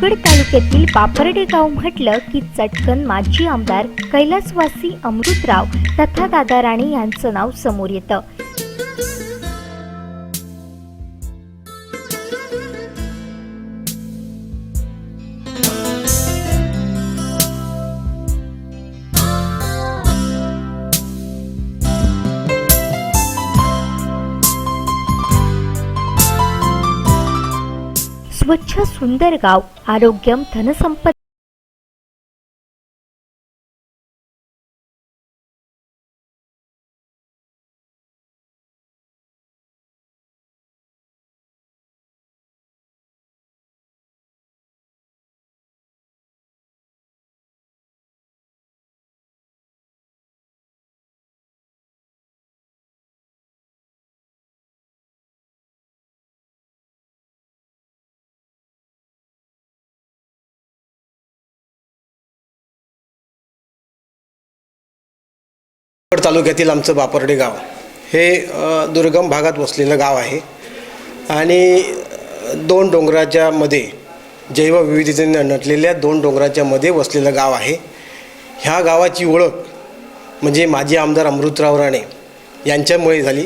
देवगड तालुक्यातील बापर्डे गाव म्हटलं की चटकन माजी आमदार कैलासवासी अमृतराव तथा दादा राणे यांचं नाव समोर येतं। स्वच्छ सुंदर गाव, आरोग्यम धनसंपत्ती। तालुक्यातील आमचं बापर्डे गाव हे दुर्गम भागात वसलेलं गाव आहे आणि दोन डोंगराच्या मध्ये जैवविविधतेने नटलेल्या दोन डोंगराच्या मध्ये वसलेलं गाव आहे। ह्या गावाची ओळख म्हणजे माजी आमदार अमृतराव राणे यांच्यामुळे झाली।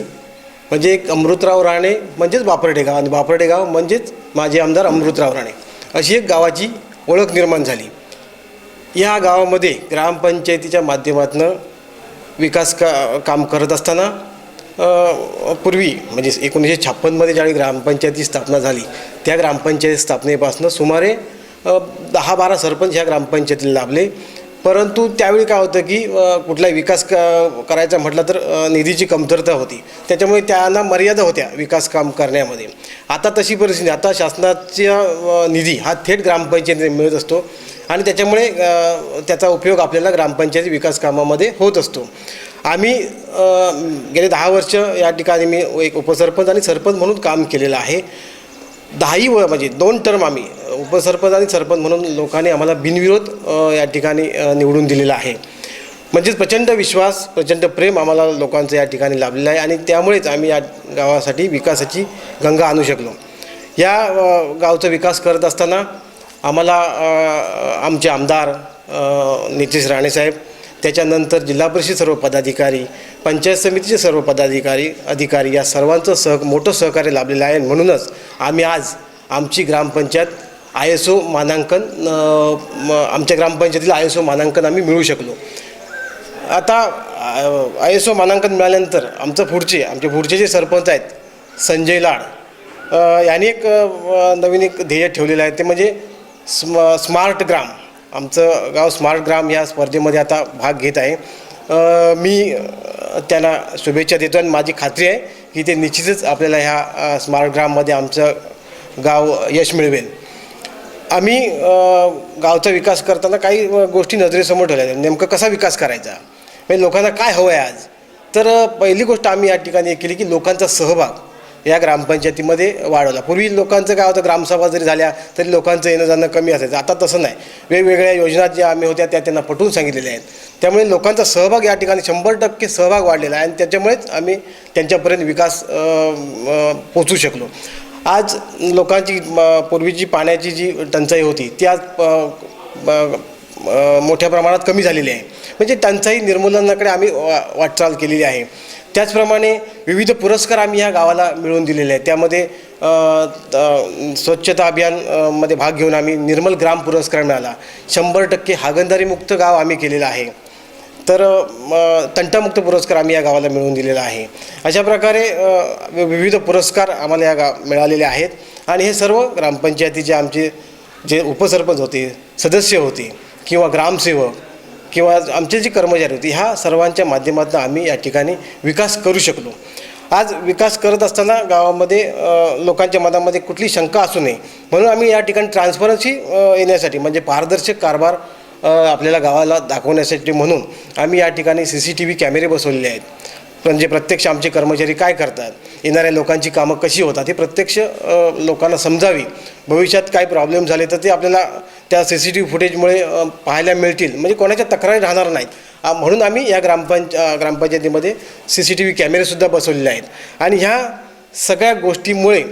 म्हणजे एक अमृतराव राणे म्हणजेच बापर्डे गाव आणि बापर्डे गाव म्हणजेच माजी आमदार अमृतराव राणे अशी एक गावाची ओळख निर्माण झाली। या गावामध्ये ग्रामपंचायतीच्या माध्यमातून विकास काम करत असताना पूर्वी म्हणजे 1956 ज्यावेळी ग्रामपंचायती स्थापना झाली त्या ग्रामपंचायत स्थापनेपासून सुमारे 10-12 सरपंच ह्या ग्रामपंचायतीला लाभले। परंतु त्यावेळी काय होतं की कुठलाही विकास करायचा म्हटलं तर निधीची कमतरता होती, त्याच्यामुळे त्यांना मर्यादा होत्या विकास काम करण्यामध्ये। आता तशी परिस्थिती, आता शासनाचा निधी हा थेट ग्रामपंचायतीने मिळत असतो आणि त्याच्यामुळे त्याचा उपयोग आपल्याला ग्रामपंचायती विकास कामामध्ये होत असतो। आम्ही गेले 10 वर्ष या ठिकाणी मी एक उपसरपंच आणि सरपंच म्हणून काम केलेलं आहे। 10 म्हणजे 2 टर्म आम्ही उपसरपंच आणि सरपंच म्हणून लोकांनी आम्हाला बिनविरोध या ठिकाणी निवडून दिलेलं आहे। म्हणजेच प्रचंड विश्वास, प्रचंड प्रेम आम्हाला लोकांचं या ठिकाणी लाभलेलं आहे आणि त्यामुळेच आम्ही या गावासाठी विकासाची गंगा आणू शकलो। या गावचा विकास करत असताना आम्हाला आमचे आमदार नितेश राणेसाहेब, त्याच्यानंतर जिल्हा परिषद सर्व पदाधिकारी, पंचायत समितीचे सर्व अधिकारी या सर्वांचं मोठं सहकार्य लाभलेलं आहे। म्हणूनच आम्ही आज आमची ग्रामपंचायत ISO मानांकन आमच्या ग्रामपंचायतीला ISO मानांकन आम्ही मिळवू शकलो। आता ISO मानांकन मिळाल्यानंतर आमचे पुढचे जे सरपंच आहेत संजय लाड यांनी एक नवीन एक ध्येय ठेवलेलं आहे, ते म्हणजे स्मार्ट ग्राम। आमचं गाव स्मार्ट ग्राम या स्पर्धेमध्ये आता भाग घेत आहे। मी त्यांना शुभेच्छा देतो आणि माझी खात्री आहे की ते निश्चितच आपल्याला ह्या स्मार्ट ग्राममध्ये आमचं गाव यश मिळवेल। आम्ही गावचा विकास करताना काही गोष्टी नजरेसमोर ठेवल्या, नेमकं कसा विकास करायचा, म्हणजे लोकांना काय हवं आहे आज। तर पहिली गोष्ट आम्ही या ठिकाणी केली की लोकांचा सहभाग या ग्रामपंचायतीमध्ये वाढवला। पूर्वी लोकांचं काय होतं, ग्रामसभा जरी झाल्या तरी लोकांचं येणं जाणं कमी असायचं, आता तसं नाही। वेगवेगळ्या योजना ज्या आम्ही होत्या त्या त्यांना पटवून सांगितलेल्या आहेत, त्यामुळे लोकांचा सहभाग या ठिकाणी 100% सहभाग वाढलेला आहे आणि त्याच्यामुळेच आम्ही त्यांच्यापर्यंत विकास पोचू शकलो। आज लोकांची पूर्वीची पाण्याची जी टंचाई होती ती आज मोठ्या प्रमाणात कमी झालेली आहे, म्हणजे टंचाई निर्मूलनाकडे आम्ही वाटचाल केलेली आहे। त्याचप्रमाणे विविध पुरस्कार आम्ही ह्या गावाला मिळवून दिलेले आहेत। त्यामध्ये स्वच्छता अभियानमध्ये भाग घेऊन आम्ही निर्मल ग्राम पुरस्कार मिळाला। 100% हागणदारीमुक्त गाव आम्ही केलेलं आहे। तर तंटामुक्त पुरस्कार आम्ही या गावाला मिळवून दिलेला आहे। अशा प्रकारे विविध पुरस्कार आम्हाला या मिळालेले आहेत आणि हे सर्व ग्रामपंचायतीचे आमचे जे उपसरपंच होते, सदस्य होते किंवा ग्रामसेवक किंवा आमचे जे कर्मचारी होते, ह्या सर्वांच्या माध्यमातून आम्ही या ठिकाणी विकास करू शकलो। आज विकास करत असताना गावामध्ये लोकांच्या मनामध्ये कुठली शंका असू नये म्हणून आम्ही या ठिकाणी ट्रान्सपरन्सी येण्यासाठी म्हणजे पारदर्शक कारभार आपल्याला गावाला दाखवण्यासाठी म्हणून आम्ही या ठिकाणी CCTV कॅमेरे बसवलेले आहेत। म्हणजे प्रत्यक्ष आमचे कर्मचारी काय करतात, येणाऱ्या लोकांची कामं कशी होतात हे प्रत्यक्ष लोकांना समजावी। भविष्यात काही प्रॉब्लेम झाले तर ते आपल्याला त्या CCTV फुटेजमुळे पाहायला मिळतील, म्हणजे कोणाच्या तक्रारी राहणार नाहीत। म्हणून आम्ही या ग्रामपंचायतीमध्ये CCTV कॅमेरेसुद्धा बसवलेले आहेत आणि ह्या सगळ्या गोष्टीमुळे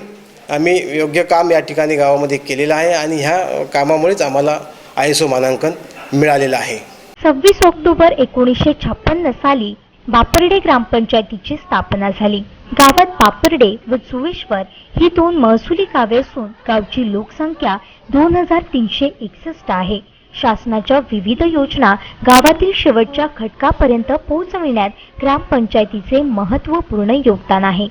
आम्ही योग्य काम या ठिकाणी गावामध्ये केलेलं आहे आणि ह्या कामामुळेच आम्हाला ISO मानांकन मिळालेलं आहे. 26 ऑक्टोबर 1956 साली बापर्डे ग्रामपंचायतीची स्थापना झाली. गावात बापर्डे व जुवेश्वर ही 2 महसुली गावे असून गावची लोकसंख्या 2361 आहे. शासनाच्या विविध योजना गावातील शेवटच्या घटकापर्यंत पोहोचविण्यात ग्रामपंचायतीचे महत्त्वपूर्ण योगदान आहे.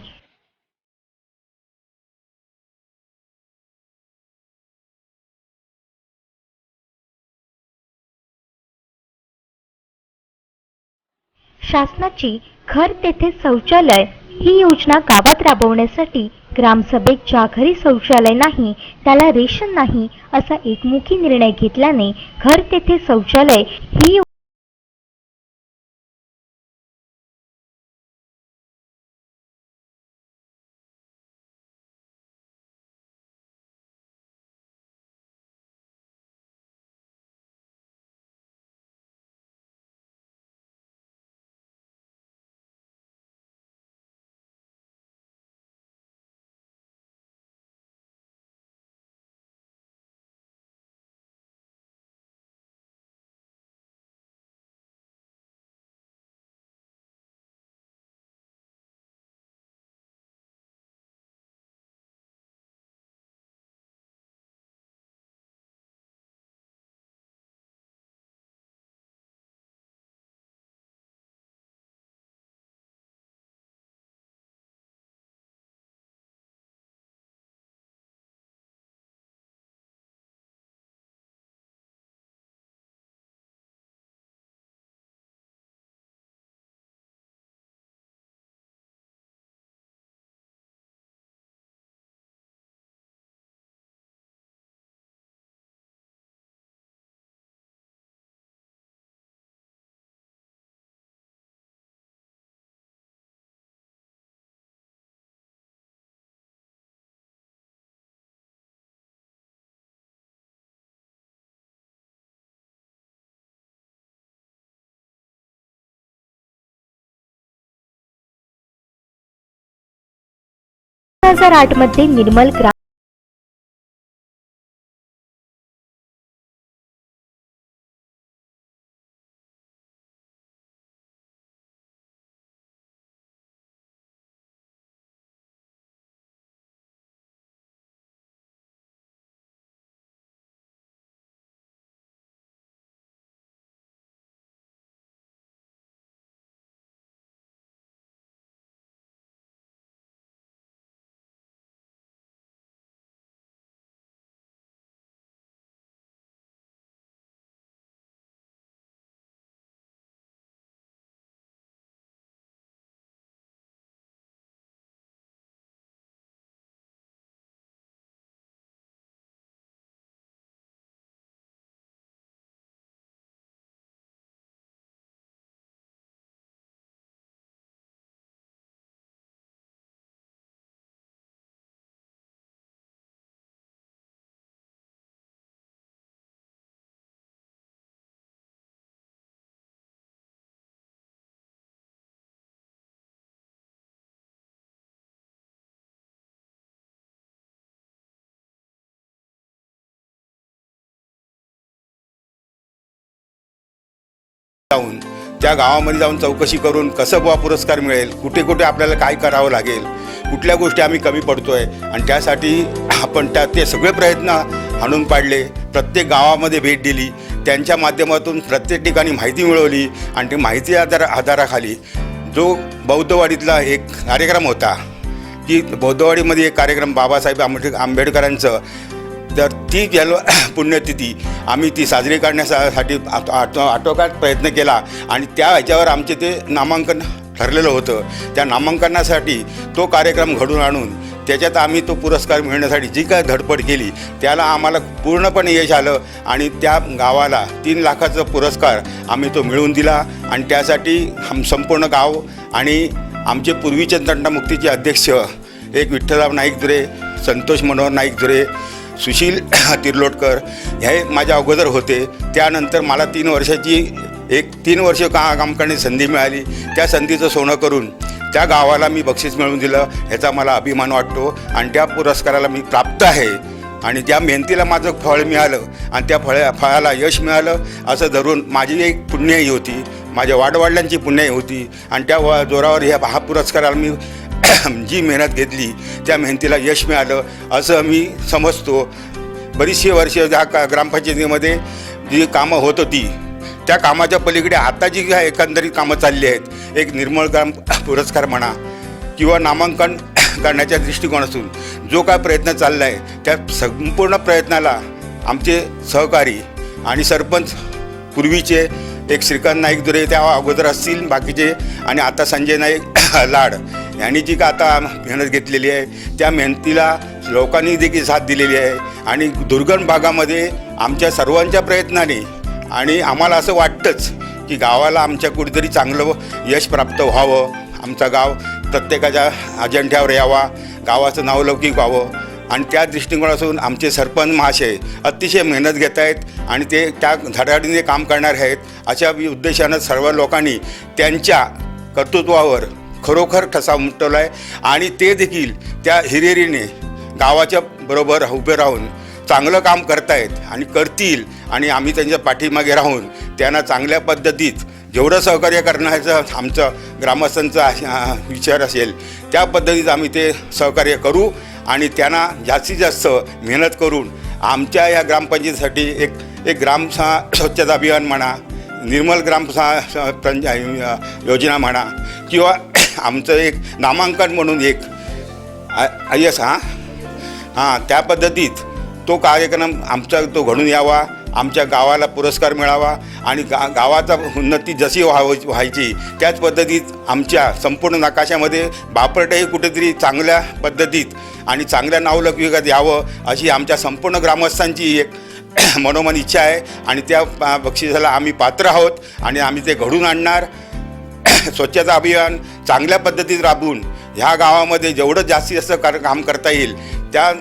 शासनाची घर तेथे शौचालय ही योजना गावात राबवण्यासाठी ग्रामसभेत ज्या घरी शौचालय नाही त्याला रेशन नाही असा एकमुखी निर्णय घेतल्याने घर तेथे शौचालय ही दोन 2008 मध्ये निर्मल ग्राम जाऊन त्या गावामध्ये जाऊन चौकशी करून कसं बुवा पुरस्कार मिळेल, कुठे कुठे आपल्याला काय करावं लागेल, कुठल्या गोष्टी आम्ही कमी पडतोय आणि त्यासाठी आपण ते सगळे प्रयत्न हाणून पाडले. प्रत्येक गावामध्ये भेट दिली, त्यांच्या माध्यमातून प्रत्येक ठिकाणी माहिती मिळवली आणि ती माहिती आधाराखाली जो बौद्धवाडीतला एक कार्यक्रम होता की बौद्धवाडीमध्ये एक कार्यक्रम बाबासाहेब आंबेडकरांचं, तर ती पुण्यतिथी आम्ही ती साजरी करण्यासाठी आटोकाट प्रयत्न केला आणि त्या ह्याच्यावर आमचे ते नामांकन ठरलेलं होतं. त्या नामांकनासाठी तो कार्यक्रम घडून आणून त्याच्यात आम्ही तो पुरस्कार मिळण्यासाठी जी काय धडपड केली त्याला आम्हाला पूर्णपणे यश आलं आणि त्या गावाला 3 लाखाचा पुरस्कार आम्ही तो मिळवून दिला. आणि त्यासाठी संपूर्ण गाव आणि आमचे पूर्वीचे तंटामुक्तीचे अध्यक्ष एक विठ्ठलराव नाईक जुरे, संतोष मनोहर नाईक जुरे, सुशील तिर्लोटकर हे माझ्या अगोदर होते. त्यानंतर मला 3 वर्षाची 3 वर्ष काम करण्याची संधी मिळाली. त्या संधीचं सोनं करून त्या गावाला मी बक्षीस मिळवून दिलं, ह्याचा मला अभिमान वाटतो आणि त्या पुरस्काराला मी प्राप्त आहे आणि त्या मेहनतीला माझं फळ मिळालं आणि त्या फळाला यश मिळालं असं धरून माझी एक पुण्याई होती, माझ्या वाडवडिलांची पुण्याई होती आणि त्या जोरावर हा पुरस्काराला मी जी मेहनत घेतली त्या मेहनतीला यश मिळालं असं मी समजतो. बरीचशी वर्ष ज्या ग्रामपंचायतीमध्ये जी कामं होत होती त्या कामाच्या पलीकडे आता जी काय एकंदरीत कामं चालली आहेत, एक निर्मळ ग्राम पुरस्कार म्हणा किंवा नामांकन करण्याच्या दृष्टिकोनातून जो काय प्रयत्न चालला आहे त्या संपूर्ण प्रयत्नाला आमचे सहकारी आणि सरपंच पूर्वीचे एक श्रीकांत नाईक दुरे त्या अगोदर असतील बाकीचे आणि आता संजय नाईक लाड यांनी जी का आता मेहनत घेतलेली आहे त्या मेहनतीला लोकांनी देखील साथ दिलेली आहे आणि दुर्गम भागामध्ये आमच्या सर्वांच्या प्रयत्नाने आणि आम्हाला असं वाटतंच की गावाला आमच्या कुठेतरी चांगलं यश प्राप्त व्हावं, आमचा गाव प्रत्येकाच्या अजेंड्यावर यावा, गावाचं नावलौकिक व्हावं आणि त्या दृष्टिकोनातून आमचे सरपंच महाशय अतिशय मेहनत घेत आहेत आणि ते त्या धडाडीने काम करणार आहेत. अशा उद्देशानं सर्व लोकांनी त्यांच्या कर्तृत्वावर खरोखर ठसा उमटवला आहे आणि ते देखील त्या हिरिरीने गावाच्या बरोबर उभे राहून चांगलं काम करतायत आणि करतील आणि आम्ही त्यांच्या पाठीमागे राहून त्यांना चांगल्या पद्धतीत जेवढं सहकार्य करण्याचा आमचं ग्रामस्थांचा विचार असेल त्या पद्धतीत आम्ही ते सहकार्य करू आणि त्यांना जास्तीत जास्त मेहनत करून आमच्या या ग्रामपंचायतीसाठी एक ग्राम स्वच्छता अभियान म्हणा, निर्मल ग्राम योजना म्हणा किंवा आमचं एक नामांकन म्हणून एक यस त्या पद्धतीत तो कार्यक्रम आमचा तो घडून यावा, आमच्या गावाला पुरस्कार मिळावा आणि गावाचा उन्नती जशी व्हायची त्याच पद्धतीत आमच्या संपूर्ण नकाशामध्ये बापरडे हे कुठेतरी चांगल्या पद्धतीत आणि चांगल्या नावलौकिकात यावं अशी आमच्या संपूर्ण ग्रामस्थांची एक मनोमन इच्छा आहे आणि त्या बक्षिसाला आम्ही पात्र आहोत आणि आम्ही ते घडून आणणार. स्वच्छता अभियान चांगल्या पद्धतीत राबवून ह्या गावामध्ये जेवढं जास्तीत जास्त काम करता येईल त्या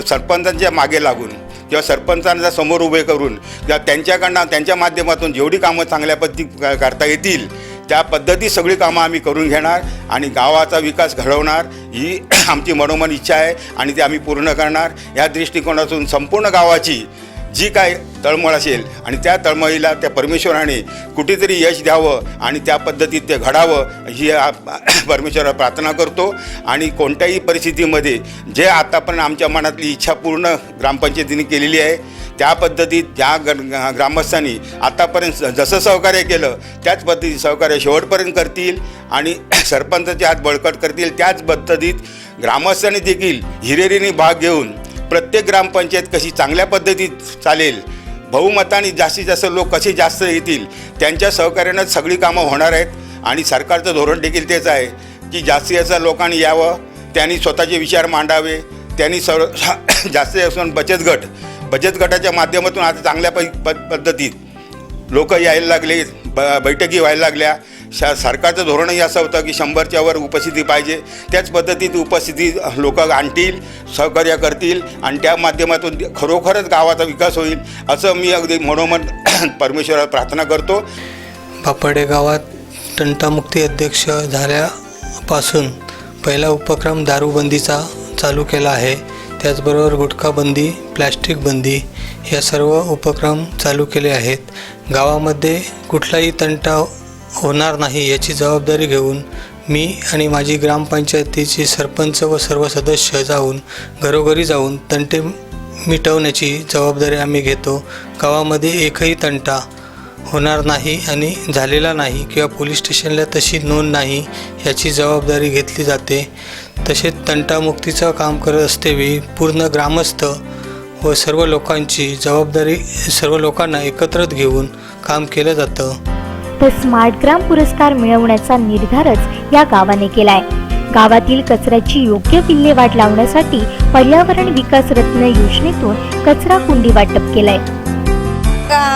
सरपंचांच्या मागे लागून किंवा सरपंचांना समोर उभे करून किंवा त्यांच्याकडनं त्यांच्या माध्यमातून जेवढी कामं चांगल्या पद्धती करता येतील त्या पद्धती सगळी कामं आम्ही करून घेणार आणि गावाचा विकास घडवणार ही आमची मनोमन इच्छा आहे आणि ती आम्ही पूर्ण करणार. या दृष्टिकोनातून संपूर्ण गावाची जी काय तळमळ असेल आणि त्या तळमळीला त्या परमेश्वराने कुठेतरी यश द्यावं आणि त्या पद्धतीत ते घडावं ही परमेश्वराला प्रार्थना करतो आणि कोणत्याही परिस्थितीमध्ये जे आतापर्यंत आमच्या मनातली इच्छा पूर्ण ग्रामपंचायतीने केलेली आहे त्या पद्धतीत ज्या ग्रामस्थांनी आतापर्यंत जसं सहकार्य केलं त्याच पद्धतीत सहकार्य शेवटपर्यंत करतील आणि सरपंचाचे हात बळकट करतील. त्याच पद्धतीत ग्रामस्थांनी देखील हिरिरीने भाग घेऊन प्रत्येक ग्रामपंचायत कशी चांगल्या पद्धतीत चालेल, बहुमताने जास्तीत जास्त लोक कसे जास्त येतील त्यांच्या सहकार्यानंच सगळी कामं होणार आहेत आणि सरकारचं धोरण देखील तेच आहे की जास्तीत जास्त लोकांनी यावं, त्यांनी स्वतःचे विचार मांडावे, त्यांनी जास्तीत जास्त बचत गटाच्या माध्यमातून आता चांगल्या पद्धतीत लोक यायला लागले, बैठकी व्हायला लागल्या. सरकारचं धोरणही असं होतं की 100च्या वर उपस्थिती पाहिजे, त्याच पद्धतीत उपस्थिती लोक आणतील, सहकार्य करतील आणि त्या माध्यमातून खरोखरच गावाचा विकास होईल असं मी अगदी मनोमन परमेश्वराला प्रार्थना करतो. बापरडे गावात तंटामुक्ती अध्यक्ष झाल्यापासून पहिला उपक्रम दारूबंदीचा चालू केला आहे. त्याचबरोबर गुटखाबंदी, प्लॅस्टिक बंदी या सर्व उपक्रम चालू केले आहेत. गावामध्ये कुठलाही तंटा होणार नाही याची जबाबदारी घेऊन मी आणि माझी ग्रामपंचायतीची सरपंच व सर्व सदस्य जाऊन घरोघरी जाऊन तंटे मिटवण्याची जबाबदारी आम्ही घेतो. गावामध्ये एकही तंटा होणार नाही आणि झालेला नाही किंवा पोलीस स्टेशनला तशी नोंद नाही याची जबाबदारी घेतली जाते. तसेच तंटामुक्तीचं काम करत असतेवेळी पूर्ण ग्रामस्थ व सर्व लोकांची जबाबदारी सर्व लोकांना एकत्रित घेऊन काम केलं जातं. तर स्मार्ट ग्राम पुरस्कार मिळवण्याचा निर्धारच या गावाने केलाय. गावातील कचऱ्याची योग्य विल्हेवाट लावण्यासाठी पर्यावरण विकास रत्न योजनेतून कचरा कुंडी वाटप केलाय.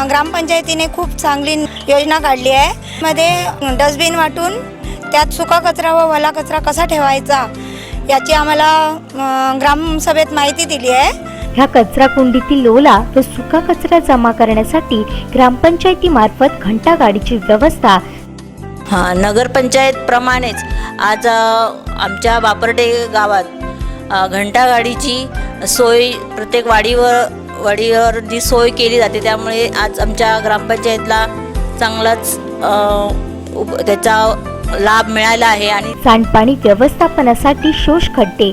ग्रामपंचायतीने खूप चांगली योजना काढली आहे. मध्ये डस्टबिन वाटून त्यात सुका कचरा व ओला कचरा कसा ठेवायचा याची आम्हाला ग्रामसभेत माहिती दिली आहे. ह्या कचरा कुंडीतील ओला व सुका कचरा जमा करण्यासाठी ग्रामपंचायतीमार्फत घंटा गाडीची व्यवस्था. हां, नगरपंचायतप्रमाणेच आज आमच्या बापर्डे गावात घंटागाडीची सोय प्रत्येक वाडीवर जी सोय केली जाते, त्यामुळे आज आमच्या ग्रामपंचायतला चांगलाच त्याचा लाभ मिळाला आहे. आणि सांडपाणी व्यवस्थापनासाठी शोष खड्डे,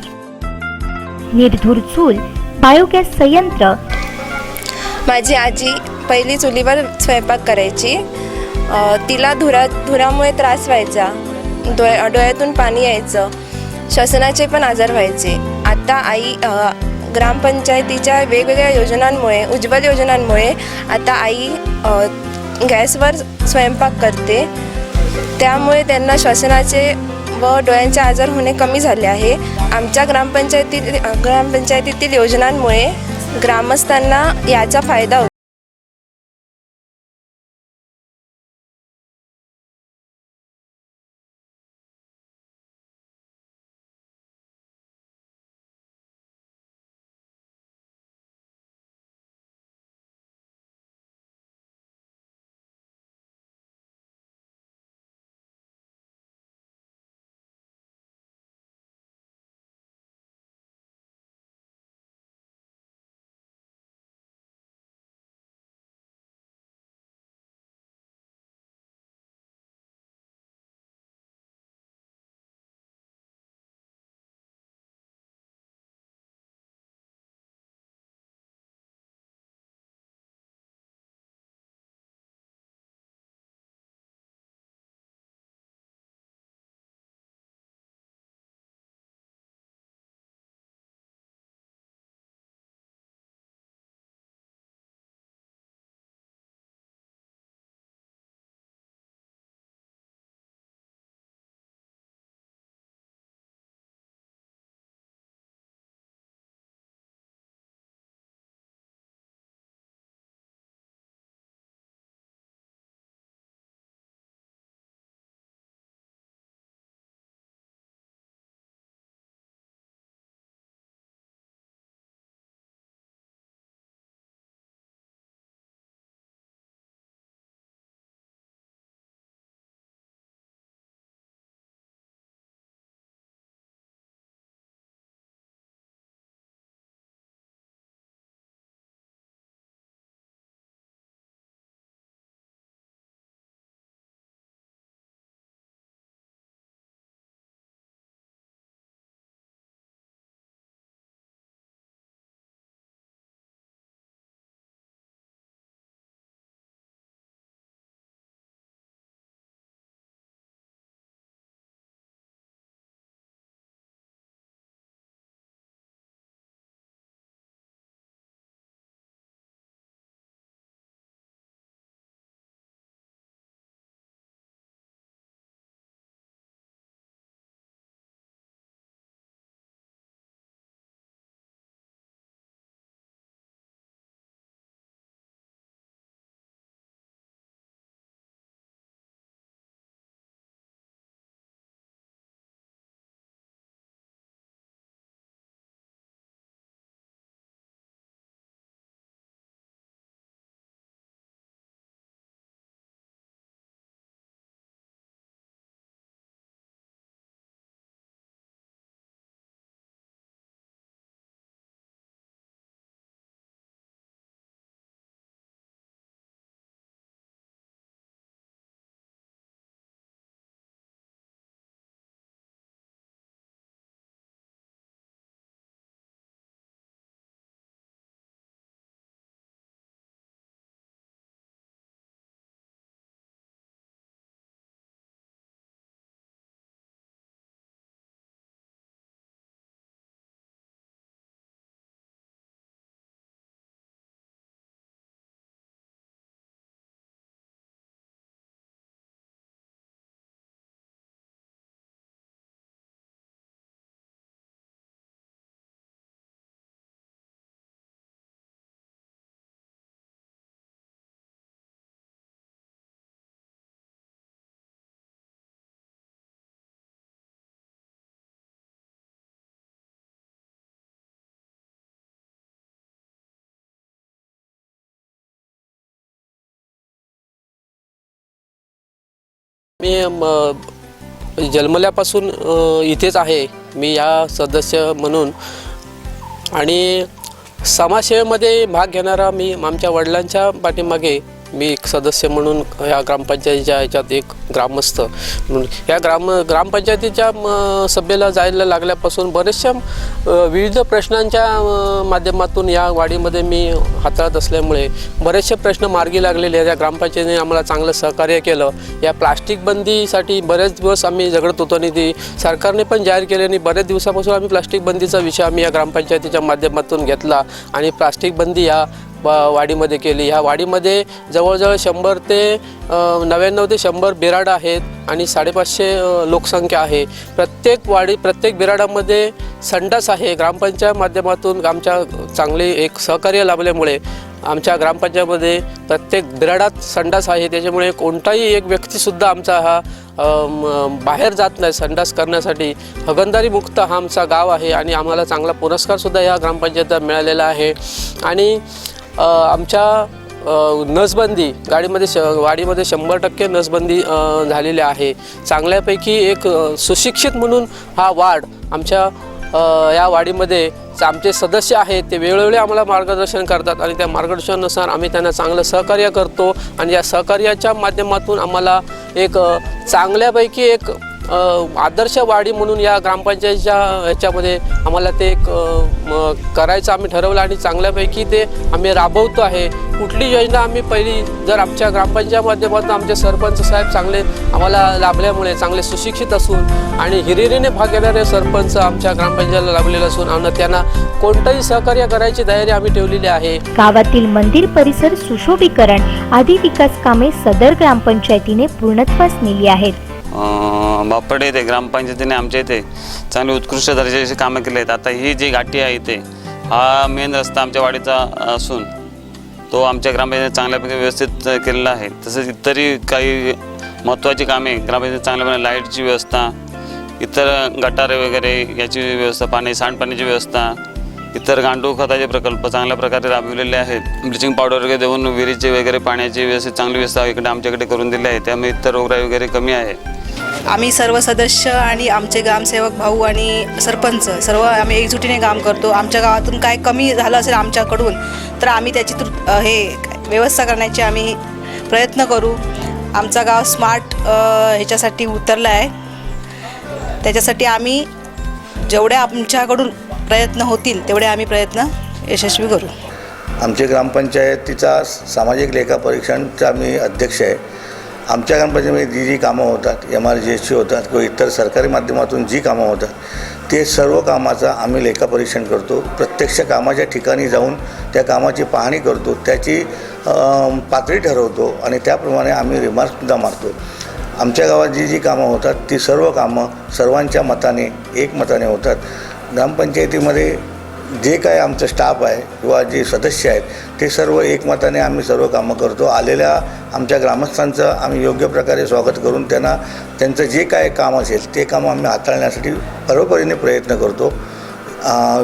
निर्धूर चूल, बायोगॅस संयंत्र. माझी आजी पहिली चुलीवर स्वयंपाक करायची. तिला धुरामुळे त्रास व्हायचा, डोळ्यातून पाणी यायचं, श्वसनाचे पण आजार व्हायचे. आता आई ग्रामपंचायतीच्या वेगवेगळ्या योजनांमुळे, उज्ज्वल योजनांमुळे आता आई गॅसवर स्वयंपाक करते. त्यामुळे त्यांना श्वसनाचे व डोळ्यांचे आजार होणे कमी झाले आहे. आमच्या ग्रामपंचायतीतील योजनांमुळे ग्रामस्थांना याचा फायदा होतो. मी जन्मल्यापासून इथेच आहे. मी या सदस्य म्हणून आणि समाजसेवेमध्ये भाग घेणारा मी आमच्या वडिलांच्या पाठीमागे मी एक सदस्य म्हणून ह्या ग्रामपंचायतीच्या ह्याच्यात एक ग्रामस्थ म्हणून या ग्रामपंचायतीच्या सभेला जायला लागल्यापासून बरेचशा विविध प्रश्नांच्या माध्यमातून या वाडीमध्ये मी हाताळत असल्यामुळे बरेचसे प्रश्न मार्गी लागलेले आहेत. या ग्रामपंचायतीने आम्हाला चांगलं सहकार्य केलं. या प्लास्टिक बंदीसाठी बरेच दिवस आम्ही झगडत होतो आणि ती सरकारने पण जाहीर केले आणि बरेच दिवसापासून आम्ही प्लास्टिक बंदीचा विषय आम्ही या ग्रामपंचायतीच्या माध्यमातून घेतला आणि प्लास्टिक बंदी या वाडीमध्ये केली. ह्या वाडीमध्ये जवळजवळ 100 ते 99 ते 100 बिराडं आहेत आणि 550 लोकसंख्या आहे. प्रत्येक बिराडामध्ये संडास आहे. ग्रामपंचायत माध्यमातून आमच्या चांगले एक सहकार्य लाभल्यामुळे आमच्या ग्रामपंचायतीमध्ये प्रत्येक बिराडात संडास आहे. त्याच्यामुळे कोणताही एक व्यक्तीसुद्धा आमचा हा बाहेर जात नाही संडास करण्यासाठी. हगणदारी मुक्त हा आमचा गाव आहे आणि आम्हाला चांगला पुरस्कारसुद्धा या ग्रामपंचायतीला मिळालेला आहे. आणि आमच्या नसबंदी वाडीमध्ये 100% नसबंदी झालेली आहे. चांगल्यापैकी एक सुशिक्षित म्हणून हा वार्ड आमच्या या वाडीमध्ये आमचे सदस्य आहेत. ते वेळोवेळी आम्हाला मार्गदर्शन करतात आणि त्या मार्गदर्शनानुसार आम्ही त्यांना चांगलं सहकार्य करतो आणि या सहकार्याच्या माध्यमातून आम्हाला एक चांगल्यापैकी एक आदर्श वाडी म्हणून या ग्रामपंचायतीच्या ह्याच्यामध्ये आम्हाला ते एक करायचं आम्ही ठरवलं आणि चांगल्यापैकी ते आम्ही राबवतो आहे. कुठली योजना आम्ही पहिली जर आमच्या ग्रामपंचायत माध्यमातून आमचे सरपंच साहेब चांगले आम्हाला लाभल्यामुळे चांगले सुशिक्षित असून आणि हिरिरीने भाग घेणारे सरपंच आमच्या ग्रामपंचायतीला लाभलेले असून आणि त्यांना कोणतंही सहकार्य करायची तयारी आम्ही ठेवलेली आहे. गावातील मंदिर परिसर सुशोभीकरण आदी विकास कामे सदर ग्रामपंचायतीने पूर्णत्वास नेली आहेत. बापडे येथे ग्रामपंचायतीने आमच्या इथे चांगले उत्कृष्ट दर्जाची कामं केली आहेत. आता ही जी घाटी आहे इथे हा मेन रस्ता आमच्या वाडीचा असून तो आमच्या ग्रामपंचायतीने चांगल्यापैकी व्यवस्थित केलेला आहे. तसेच इतरही काही महत्त्वाची कामे ग्रामपंचायतीने चांगल्यापणे लाईटची व्यवस्था, इतर गटारे वगैरे याची व्यवस्था, सांडपाण्याची व्यवस्था, इतर गांडूळ खताचे प्रकल्प चांगल्या प्रकारे राबविलेले आहेत. ब्लिचिंग पावडर वगैरे देऊन विहिरीचे वगैरे पाण्याची व्यवस्थित चांगली व्यवस्था इकडे आमच्याकडे करून दिली आहे. त्यामुळे इतर रोगराई वगैरे कमी आहे. आम्ही सर्व सदस्य आणि आमचे ग्रामसेवक भाऊ आणि सरपंच सर्व आम्ही एकजुटीने काम करतो. आमच्या गावातून काय कमी झालं असेल आमच्याकडून तर आम्ही त्याची व्यवस्था करण्याचे आम्ही प्रयत्न करू. आमचा गाव स्मार्ट ह्याच्यासाठी उतरला आहे. त्याच्यासाठी आम्ही जेवढे आमच्याकडून प्रयत्न होतील तेवढे आम्ही प्रयत्न यशस्वी करू. आमच्या ग्रामपंचायतीचा सामाजिक लेखापरीक्षणचा मी अध्यक्ष आहे. आमच्या ग्रामपंचायतीमध्ये जी कामं होतात, MRGSची होतात किंवा इतर सरकारी माध्यमातून जी कामं होतात ते सर्व कामाचा आम्ही लेखापरीक्षण करतो. प्रत्यक्ष कामाच्या ठिकाणी जाऊन त्या कामाची पाहणी करतो, त्याची पातळी ठरवतो आणि त्याप्रमाणे आम्ही रिमार्कसुद्धा मारतो. आमच्या गावात जी कामं होतात ती सर्व कामं सर्वांच्या मताने एकमताने होतात. ग्रामपंचायतीमध्ये जे काय आमचं स्टाफ आहे किंवा जे सदस्य आहेत ते सर्व एकमताने आम्ही सर्व कामं करतो. आलेल्या आमच्या ग्रामस्थांचं आम्ही योग्य प्रकारे स्वागत करून त्यांचं जे काय काम असेल ते काम आम्ही हाताळण्यासाठी सर्वपरीने प्रयत्न करतो.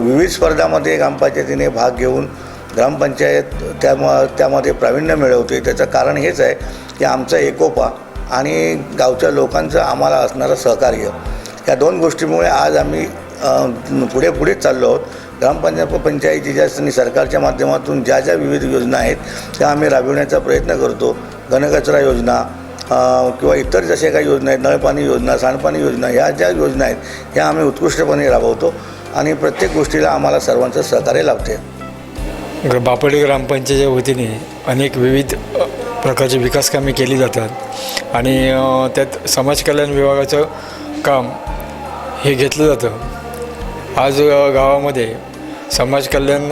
विविध स्पर्धामध्ये ग्रामपंचायतीने भाग घेऊन ग्रामपंचायत त्यामध्ये प्रावीण्य मिळवते. त्याचं कारण हेच आहे की आमचा एकोपा आणि गावच्या लोकांचं आम्हाला असणारं सहकार्य, या दोन गोष्टीमुळे आज आम्ही पुढेच चाललो आहोत. ग्रामपंचायतीच्या आणि सरकारच्या माध्यमातून ज्या विविध योजना आहेत त्या आम्ही राबविण्याचा प्रयत्न करतो. घनकचरा योजना किंवा इतर जसे काही योजना आहेत, नळपाणी योजना, सांडपाणी योजना, ह्या ज्या योजना आहेत ह्या आम्ही उत्कृष्टपणे राबवतो आणि प्रत्येक गोष्टीला आम्हाला सर्वांचं सहकार्य लाभते. बापडे ग्रामपंचायतीच्या वतीने अनेक विविध प्रकारची विकास कामे केली जातात आणि त्यात समाजकल्याण विभागाचं काम हे घेतलं जातं. आज गावामध्ये समाज कल्याण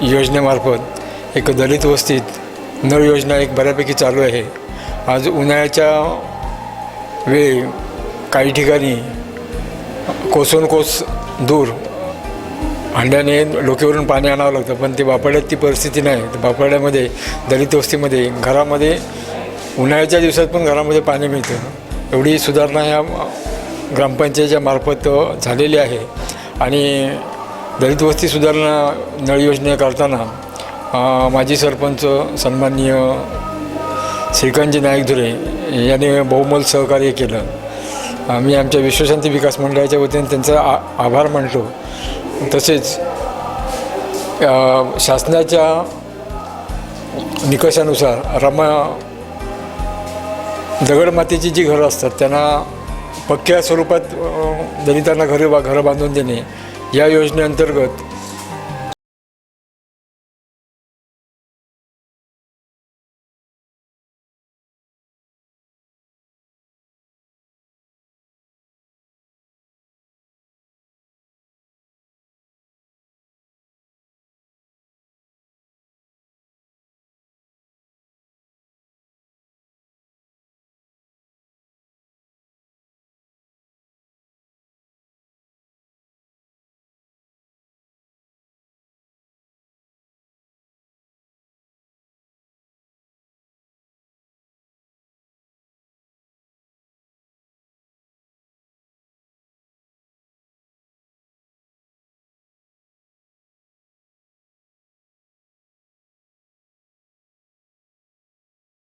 योजनेमार्फत एक दलित वस्तीत नळ योजना एक बऱ्यापैकी चालू आहे. आज उन्हाळ्याच्या वेळी काही ठिकाणी कोस दूर हांड्याने डोक्यावरून पाणी आणावं लागतं, पण ते बापड्यात ती परिस्थिती नाही. बापड्यामध्ये दलित वस्तीमध्ये घरामध्ये उन्हाळ्याच्या दिवसात पण घरामध्ये पाणी मिळतं. एवढी सुधारणा ह्या ग्रामपंचायतीच्या मार्फत झालेली आहे. आणि दलित वस्ती सुधारणा नळ योजना करताना माजी सरपंच सन्माननीय श्रीकांतजी नाईक धुरे याने बहुमोल सहकार्य केलं. आम्ही आमच्या विश्वशांती विकास मंडळाच्या वतीने त्यांचा आभार मानतो. तसेच शासनाच्या निकषानुसार दगडमातीची जी घरं असतात त्यांना पक्क्या स्वरूपात दलितांना घरं बांधून देणे या योजनेअंतर्गत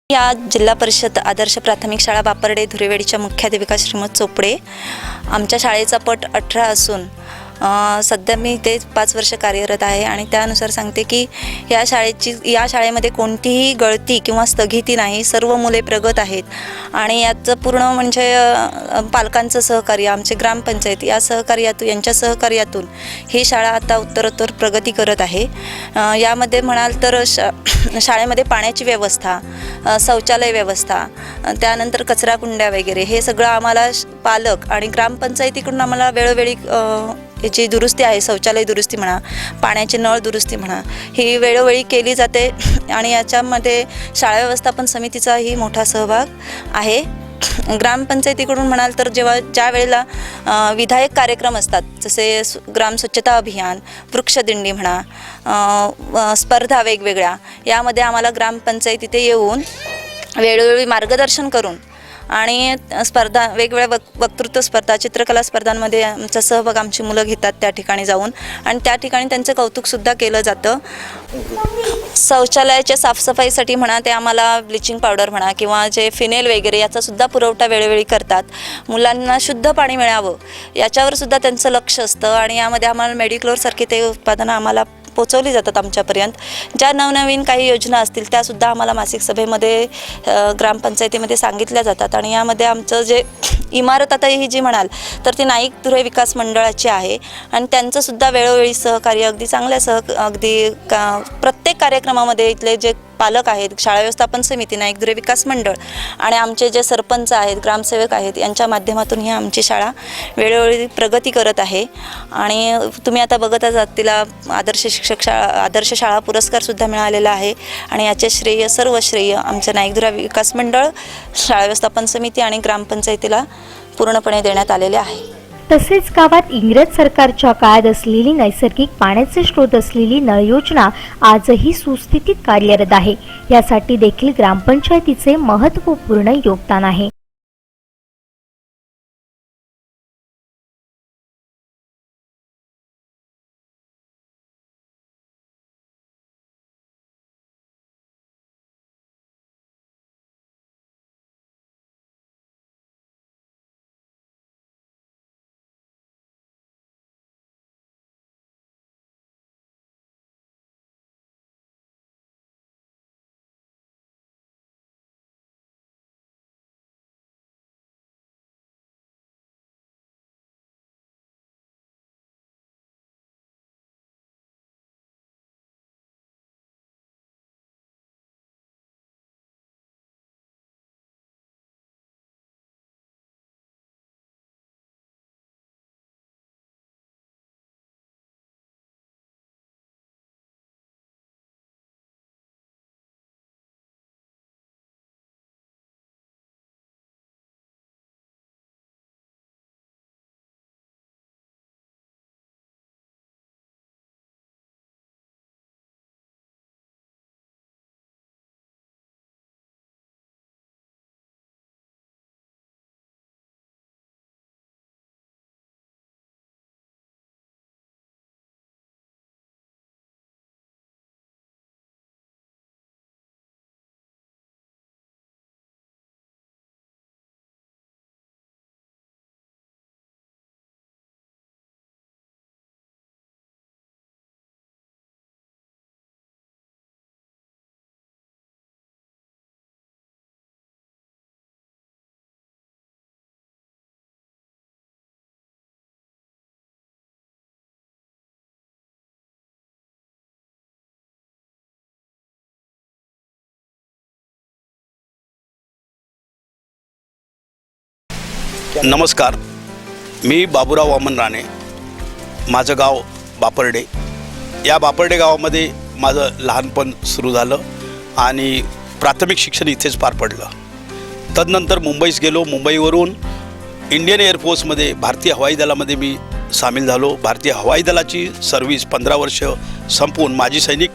या जिल्हा परिषद आदर्श प्राथमिक शाळा बापर्डे धुरेवाडीच्या मुख्याध्यापिका श्रीमत चोपडे. आमच्या शाळेचा पट 18 असून सध्या मी इथे 5 वर्ष कार्यरत आहे आणि त्यानुसार सांगते की या शाळेमध्ये कोणतीही गळती किंवा स्थगिती नाही. सर्व मुले प्रगत आहेत आणि याचं पूर्ण म्हणजे पालकांचं सहकार्य, आमचे ग्रामपंचायत यांच्या सहकार्यातून ही शाळा आता उत्तरोत्तर प्रगती करत आहे. यामध्ये म्हणाल तर शाळेमध्ये पाण्याची व्यवस्था, शौचालय व्यवस्था, त्यानंतर कचरा कुंड्या वगैरे हे सगळं आम्हाला पालक आणि ग्रामपंचायतीकडून आम्हाला वेळोवेळी याची दुरुस्ती आहे. शौचालय दुरुस्ती म्हणा, पाण्याची नळ दुरुस्ती म्हणा, ही वेळोवेळी केली जाते आणि याच्यामध्ये शाळा व्यवस्थापन समितीचाही मोठा सहभाग आहे. ग्रामपंचायतीकडून म्हणाल तर ज्या वेळेला विधायक कार्यक्रम असतात, जसे ग्राम स्वच्छता अभियान, वृक्षदिंडी म्हणा, स्पर्धा वेगवेगळ्या, यामध्ये आम्हाला ग्रामपंचायत इथे येऊन वेळोवेळी मार्गदर्शन करून आणि स्पर्धा, वेगवेगळ्या वक्तृत्व स्पर्धा, चित्रकला स्पर्धांमध्ये आमचा सहभाग आमची मुलं घेतात त्या ठिकाणी जाऊन आणि त्या ठिकाणी त्यांचं कौतुकसुद्धा केलं जातं. शौचालयाच्या साफसफाईसाठी म्हणा, ते आम्हाला ब्लिचिंग पावडर म्हणा किंवा जे फिनेल वगैरे याचासुद्धा पुरवठा वेळोवेळी करतात. मुलांना शुद्ध पाणी मिळावं याच्यावरसुद्धा त्यांचं लक्ष असतं आणि यामध्ये आम्हाला मेडिक्लोरसारखी ते उत्पादनं आम्हाला पोचवली जातात आमच्यापर्यंत. ज्या नवनवीन काही योजना असतील त्यासुद्धा आम्हाला मासिक सभेमध्ये ग्रामपंचायतीमध्ये सांगितल्या जातात आणि यामध्ये आमचं जे इमारत आता ही जी म्हणाल तर ती नाईक धुरे विकास मंडळाची आहे आणि त्यांचंसुद्धा वेळोवेळी सहकार्य अगदी प्रत्येक कार्यक्रमामध्ये इथले जे पालक आहेत, शाळा व्यवस्थापन समिती, नाईक धुरे विकास मंडळ आणि आमचे जे सरपंच आहेत, ग्रामसेवक आहेत, यांच्या माध्यमातून ही आमची शाळा वेळोवेळी प्रगती करत आहे. आणि तुम्ही आता बघत आहात तिला आदर्श शाळा पुरस्कारसुद्धा मिळालेला आहे आणि याचे सर्व श्रेय आमच्या नाईक धुरे विकास मंडळ, शाळा व्यवस्थापन समिती आणि ग्रामपंचायतीला पूर्णपणे देण्यात आलेले आहे. तसेच गावात इंग्रज सरकारच्या काळात असलेली नैसर्गिक पाण्याचे स्रोत असलेली नळ योजना आजही सुस्थितीत कार्यरत आहे. यासाठी देखील ग्रामपंचायतीचे महत्त्वपूर्ण योगदान आहे. नमस्कार, मी बाबूराव वामन राणे. माझं गाव बापर्डे. या बापर्डे गावामध्ये माझं लहानपण सुरू झालं आणि प्राथमिक शिक्षण इथेच पार पडलं. तदनंतर मुंबईस गेलो. मुंबईवरून इंडियन एअरफोर्समध्ये भारतीय हवाई दलामध्ये मी सामील झालो. भारतीय हवाई दलाची सर्व्हिस 15 वर्ष संपवून माजी सैनिक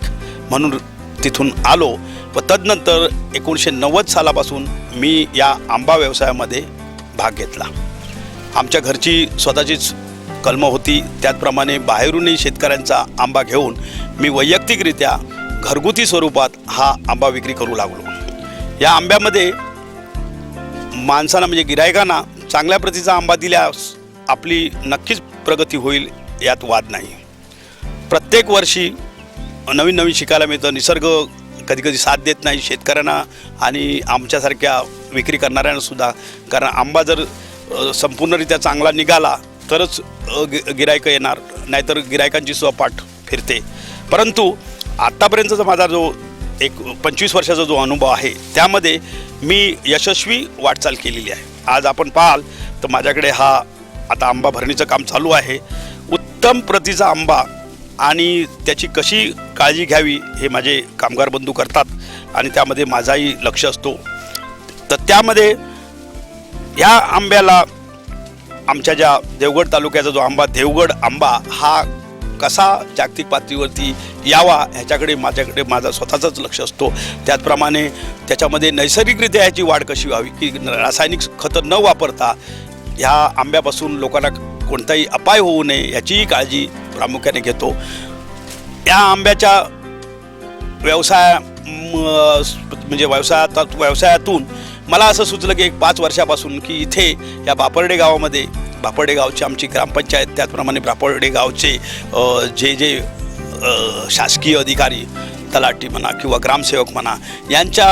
म्हणून तिथून आलो व तदनंतर 1990 सालापासून मी या आंबा व्यवसायामध्ये भाग घेतला. आमच्या घरची स्वतःचीच कलमं होती, त्याचप्रमाणे बाहेरूनही शेतकऱ्यांचा आंबा घेऊन मी वैयक्तिकरित्या घरगुती स्वरूपात हा आंबा विक्री करू लागलो. या आंब्यामध्ये माणसांना म्हणजे गिरायकांना चांगल्या प्रतीचा आंबा दिल्यास आपली नक्कीच प्रगती होईल, यात वाद नाही. प्रत्येक वर्षी नवीन नवीन शिकायला मिळतं. निसर्ग कधीकधी साथ देत नाही शेतकऱ्यांना आणि आमच्यासारख्या विक्री करणाऱ्यांनासुद्धा, कारण आंबा जर संपूर्णरित्या चांगला निघाला तरच गिरायकं येणार, नाहीतर गिरायकांची सुद्धा पाठ फिरते. परंतु आत्तापर्यंतचा माझा जो एक 25 वर्षाचा जो अनुभव आहे त्यामध्ये मी यशस्वी वाटचाल केलेली आहे. आज आपण पाहाल तर माझ्याकडे हा आता आंबा भरणीचं काम चालू आहे. उत्तम प्रतीचा आंबा आणि त्याची कशी काळजी घ्यावी हे माझे कामगार बंधू करतात आणि त्यामध्ये माझाही लक्ष असतो. तर त्यामध्ये ह्या आंब्याला आमच्या ज्या देवगड तालुक्याचा जो आंबा देवगड आंबा हा कसा जागतिक पातळीवरती यावा ह्याच्याकडे माझा स्वतःचंच लक्ष असतो. त्याचप्रमाणे त्याच्यामध्ये नैसर्गिकरित्या ह्याची वाढ कशी व्हावी, की रासायनिक खतं न वापरता ह्या आंब्यापासून लोकांना कोणताही अपाय होऊ नये याचीही काळजी प्रामुख्याने घेतो. या आंब्याच्या व्यवसायातून मला असं सुचलं की एक 5 वर्षापासून की इथे या बापर्डे गावामध्ये, बापर्डे गावची आमची ग्रामपंचायत, त्याचप्रमाणे बापर्डे गावचे जे शासकीय अधिकारी, तलाठी म्हणा किंवा ग्रामसेवक म्हणा, यांच्या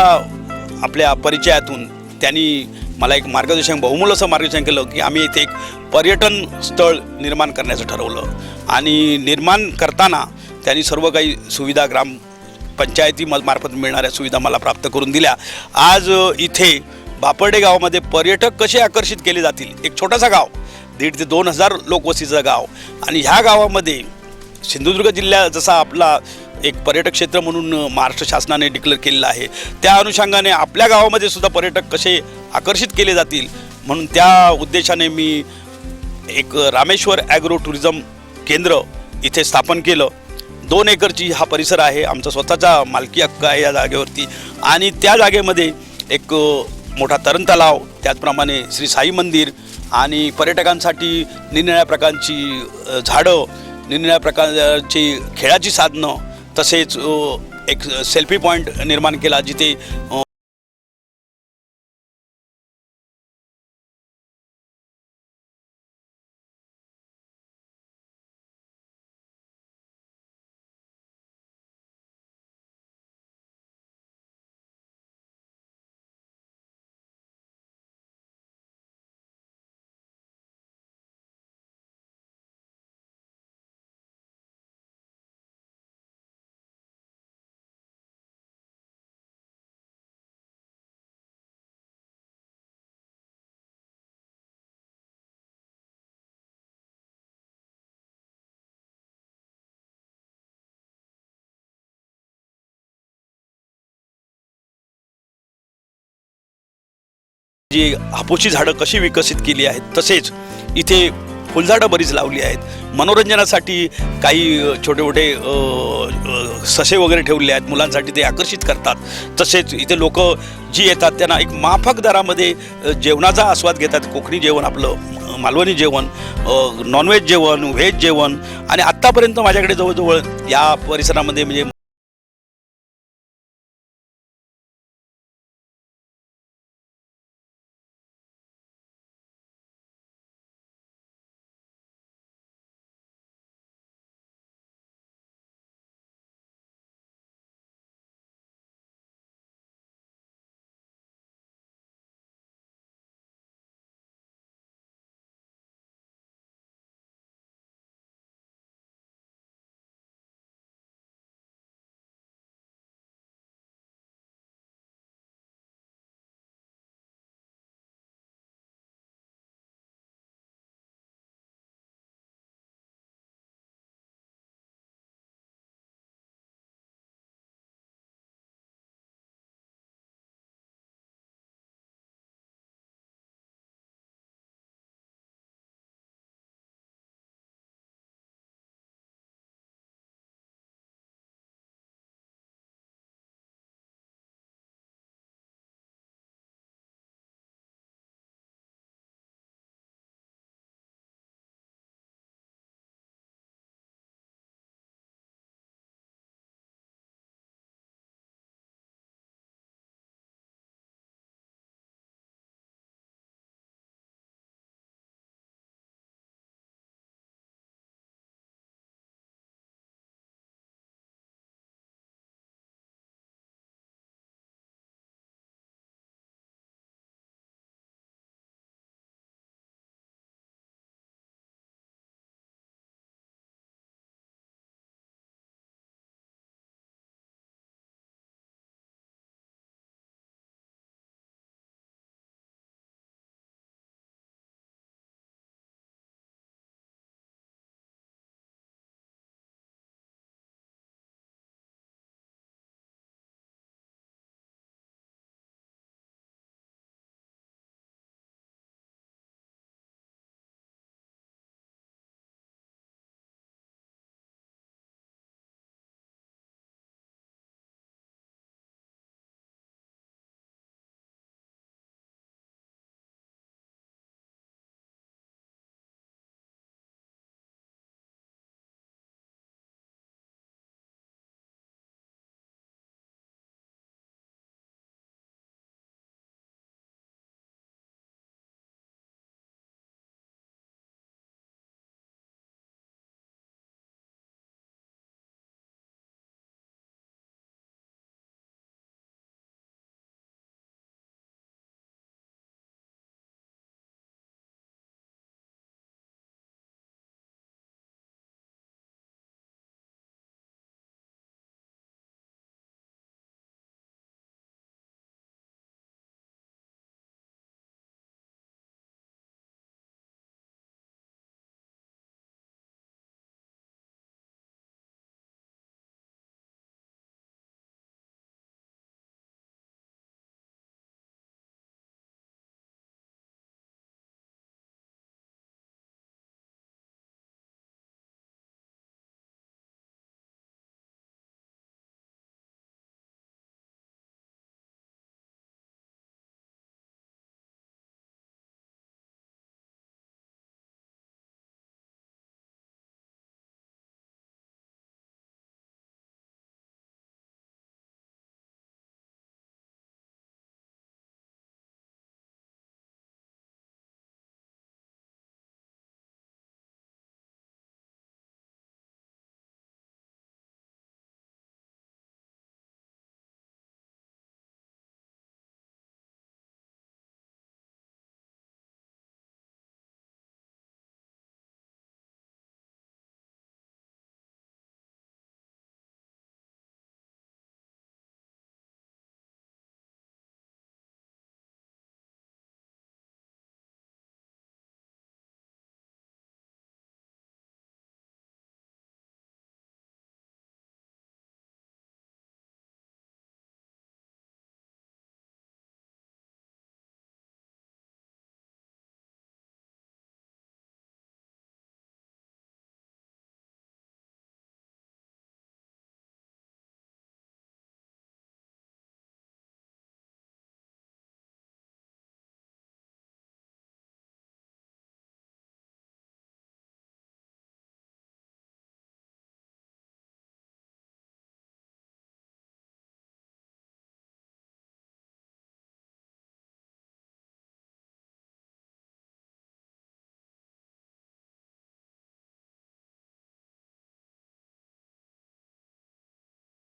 आपल्या परिचयातून त्यांनी मला एक मार्गदर्शन, बहुमूल्य असं मार्गदर्शन केलं की आम्ही इथे एक पर्यटन स्थळ निर्माण करण्याचं ठरवलं. आणि निर्माण करताना त्यांनी सर्व काही सुविधा ग्रामपंचायती मार्फत मिळणाऱ्या सुविधा मला प्राप्त करून दिल्या. आज इथे बापर्डे गावामध्ये पर्यटक कसे आकर्षित केले जातील. एक छोटासा गाव, 1,500 ते 2,000 लोकवस्तीचं गाव, आणि ह्या गावामध्ये सिंधुदुर्ग जिल्हा जसा आपला एक पर्यटक क्षेत्र म्हणून महाराष्ट्र शासनाने डिक्लेअर केलेलं आहे, त्या अनुषंगाने आपल्या गावामध्ये सुद्धा पर्यटक कसे आकर्षित केले जातील म्हणून त्या उद्देशाने मी एक रामेश्वर ॲग्रो टुरिझम केंद्र इथे स्थापन केलं. 2 एकरची हा परिसर आहे, आमचा स्वतःचा मालकी हक्क आहे या जागेवरती. आणि त्या जागेमध्ये एक मोठा तरण तलाव, त्याचप्रमाणे श्री साई मंदिर आणि पर्यटकांसाठी निरनिराळ्या प्रकारची झाडं, निरनिराळ्या प्रकारची खेळाची साधनं, तसेच एक सेल्फी पॉईंट निर्माण केला जिथे जी हापूसची झाडं कशी विकसित केली आहेत, तसेच इथे फुलझाडं बरीच लावली आहेत. मनोरंजनासाठी काही छोटे मोठे ससे वगैरे ठेवले आहेत, मुलांसाठी ते आकर्षित करतात. तसेच इथे लोक जी येतात त्यांना एक माफक दरामध्ये जेवणाचा आस्वाद घेतात. कोकणी जेवण, आपलं मालवणी जेवण, नॉनव्हेज जेवण, व्हेज जेवण, आणि आत्तापर्यंत माझ्याकडे जवळजवळ या परिसरामध्ये म्हणजे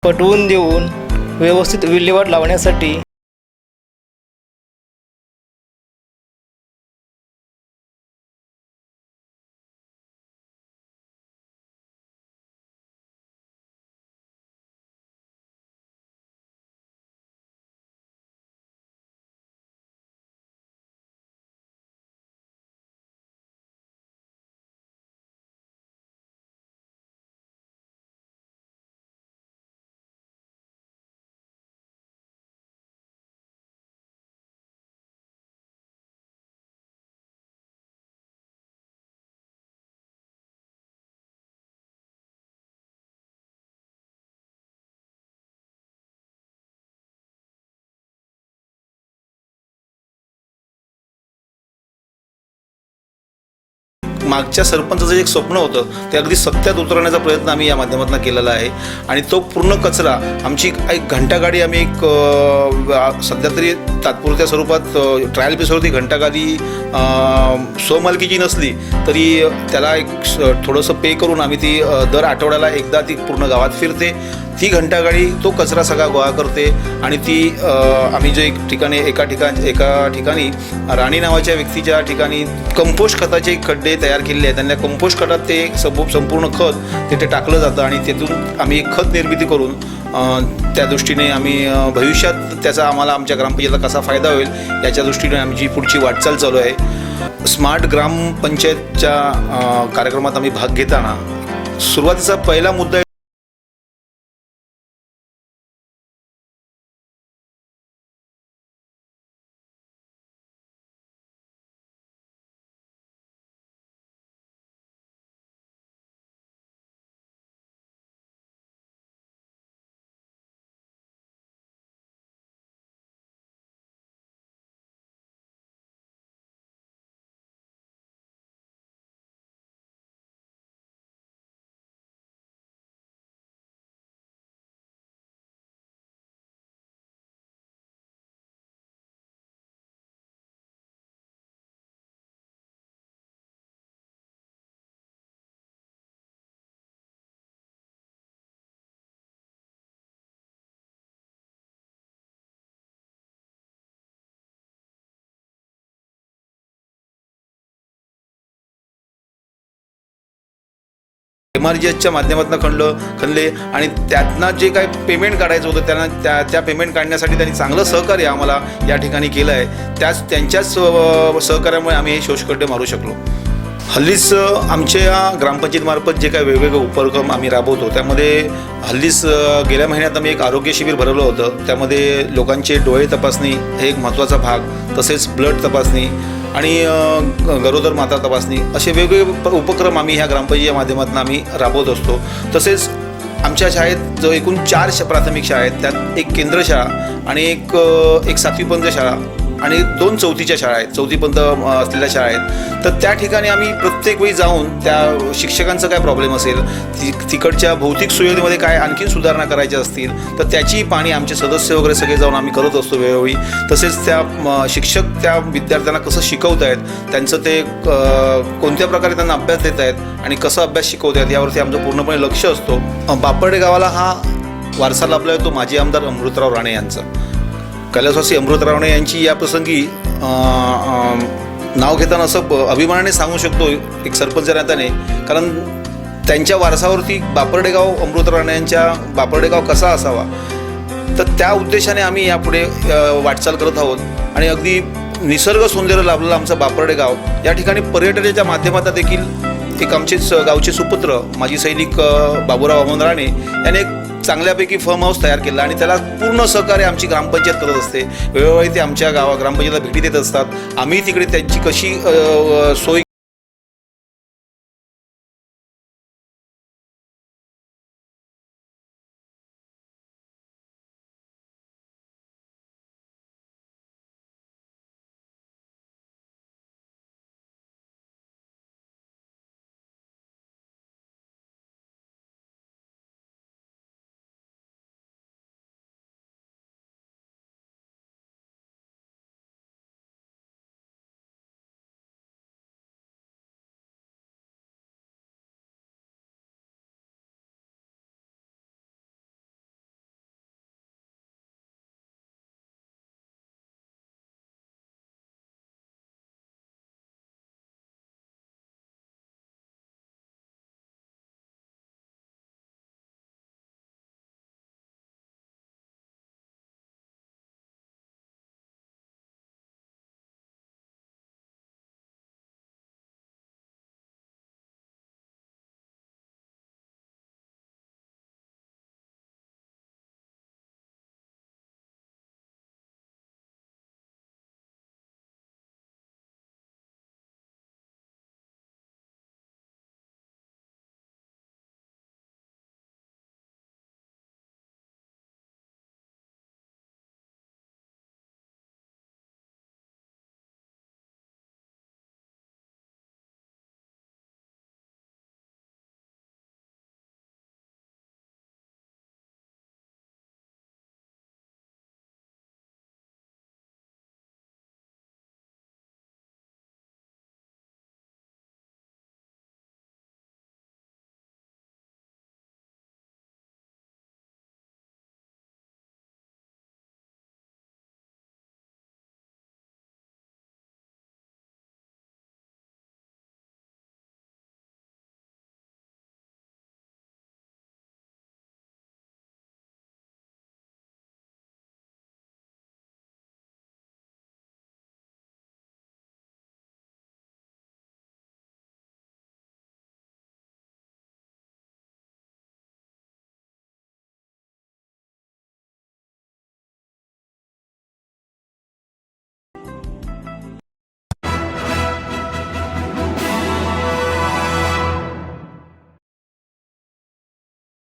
पटवून देऊन व्यवस्थित विल्हेवाट लावण्यासाठी मागच्या सरपंचाचं एक स्वप्न होतं ते अगदी सत्यात उतरवण्याचा प्रयत्न आम्ही या माध्यमातून केलेला आहे आणि तो पूर्ण कचरा आमची एक घंटागाडी आम्ही सध्या तरी तात्पुरत्या स्वरूपात ट्रायल बेसवरती घंटागाडी स्वमालकीची नसली तरी त्याला एक थोडंसं पे करून आम्ही ती दर आठवड्याला एकदा ती पूर्ण गावात फिरते. ती घंटागाडी तो कचरा सगळा गोळा करते आणि ती आम्ही जे एका ठिकाणी राणी नावाच्या व्यक्तीच्या ठिकाणी कंपोस्ट खताचे खड्डे तयार केलेले आहेत. त्यांना कंपोस्ट खतात ते संपूर्ण खत तिथे टाकलं जातं आणि तिथून आम्ही एक खत निर्मिती करून त्या दृष्टीने आम्ही भविष्यात त्याचा आम्हाला आमच्या ग्रामपंचायतीला कसा फायदा होईल याच्या दृष्टीने आमची पुढची वाटचाल चालू आहे. स्मार्ट ग्रामपंचायतच्या कार्यक्रमात आम्ही भाग घेताना सुरुवातीचा पहिला मुद्दा MRGSच्या माध्यमातून खणले आणि त्यातनं जे काही पेमेंट काढायचं होतं त्यांना त्या पेमेंट काढण्यासाठी त्यांनी चांगलं सहकार्य आम्हाला या ठिकाणी केलं आहे. त्यांच्याच सहकार्यामुळे आम्ही हे शोषखड्डे मारू शकलो. हल्लीच आमच्या ग्रामपंचायतीमार्फत जे काही वेगवेगळे उपक्रम आम्ही राबवतो त्यामध्ये हल्लीच गेल्या महिन्यात आम्ही एक आरोग्य शिबिर भरवलं होतं. त्यामध्ये लोकांचे डोळे तपासणी हे एक महत्त्वाचा भाग, तसेच ब्लड तपासणी आणि गरोदर माता तपासणी असे वेगवेगळे उपक्रम आम्ही ह्या ग्रामपंचायतीच्या माध्यमातून आम्ही राबवत असतो. तसेच आमच्या शाळेत जो एकूण 4 प्राथमिक शाळा आहेत त्यात एक केंद्र शाळा आणि एक 7वीपर्यंत शाळा आणि 2 चौथीच्या शाळा आहेत, 4थीपर्यंत असलेल्या शाळा आहेत. तर त्या ठिकाणी आम्ही प्रत्येक वेळी जाऊन त्या शिक्षकांचा काय प्रॉब्लेम असेल, तिकडच्या भौतिक सुविधेमध्ये काय आणखीन सुधारणा करायच्या असतील तर त्याची पाहणी आमचे सदस्य वगैरे सगळे जाऊन आम्ही करत असतो वेळोवेळी. तसेच त्या शिक्षक त्या विद्यार्थ्यांना कसं शिकवत आहेत, त्यांचं ते कोणत्या प्रकारे त्यांना अभ्यास देत आहेत आणि कसं अभ्यास शिकवत आहेत यावरती आमचं पूर्णपणे लक्ष असतो. बापर्डे गावाला हा वारसा लाभला आहे तो माजी आमदार अमृतराव राणे यांचा. कैलासवासी अमृतराव राणे यांची या प्रसंगी नाव घेताना असं अभिमानाने सांगू शकतो एक सरपंच नात्याने, कारण त्यांच्या वारसावरती बापर्डे गाव अमृतराव राणे यांच्या बापर्डे गाव कसा असावा तर त्या उद्देशाने आम्ही यापुढे वाटचाल करत आहोत. आणि अगदी निसर्ग सौंदर्य लाभलेलं आमचं बापर्डे गाव या ठिकाणी पर्यटनाच्या माध्यमातून देखील एक आमचेच गावचे सुपुत्र माजी सैनिक बाबूराव अमोन राणे याने एक चांगल्यापैकी फार्म हाऊस तयार केला आणि त्याला पूर्ण सहकार्य आमची ग्रामपंचायत करत असते. वेळोवेळी ते आमच्या ग्रामपंचायतीला भेटी देत असतात. आम्ही तिकडे त्यांची कशी सोय